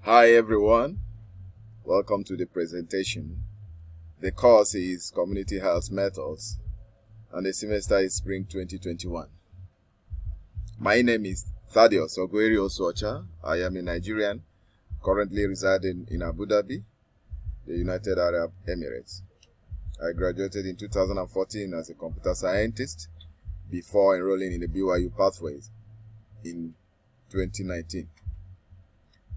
Hi everyone, welcome to the presentation. The course is Community Health Methods and the semester is Spring 2021. My name is Thaddeus Ogweri Osocha. I am a Nigerian currently residing in Abu Dhabi, the United Arab Emirates. I graduated in 2014 as a computer scientist before enrolling in the BYU pathways in 2019.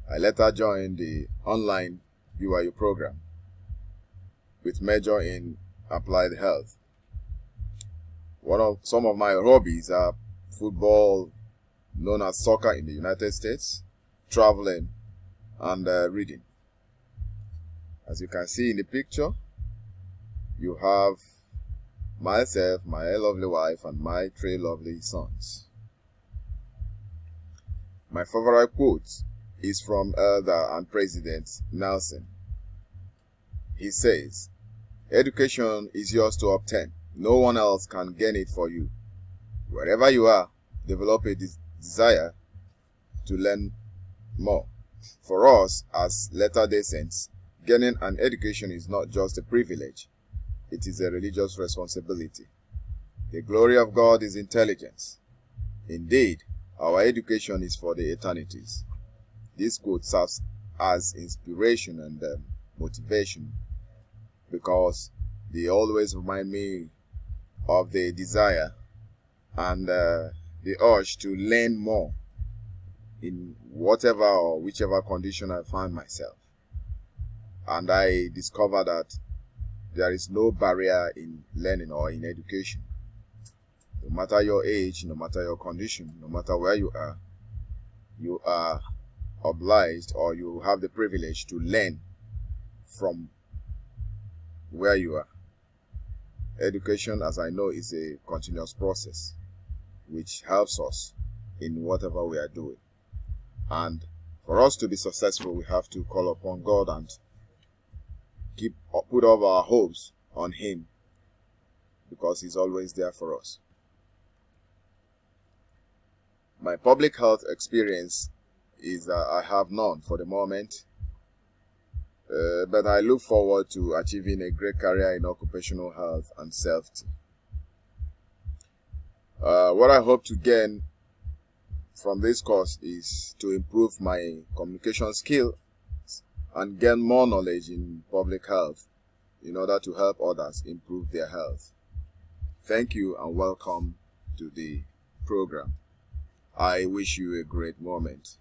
I later joined the online BYU program with major in applied health. Some of my hobbies are football, known as soccer in the United States, traveling, and reading. As you can see in the picture, you have myself, my lovely wife, and my three lovely sons. My favorite quote is from Elder and President Nelson. He says, "Education is yours to obtain. No one else can gain it for you. Wherever you are, develop a desire to learn more." For us as Latter-day Saints, gaining an education is not just a privilege, it is a religious responsibility. The glory of God is intelligence. Indeed, our education is for the eternities. This quote serves as inspiration and motivation because they always remind me of the desire and the urge to learn more in whatever or whichever condition I find myself. And I discovered that there is no barrier in learning or in education. No matter your age, no matter your condition, no matter where you are obliged or you have the privilege to learn from where you are. Education, as I know, is a continuous process which helps us in whatever we are doing. And for us to be successful, we have to call upon God and put all our hopes on Him because He's always there for us. My public health experience is that I have none for the moment, but I look forward to achieving a great career in occupational health and safety. What I hope to gain from this course is to improve my communication skills and gain more knowledge in public health in order to help others improve their health. Thank you and welcome to the program. I wish you a great moment.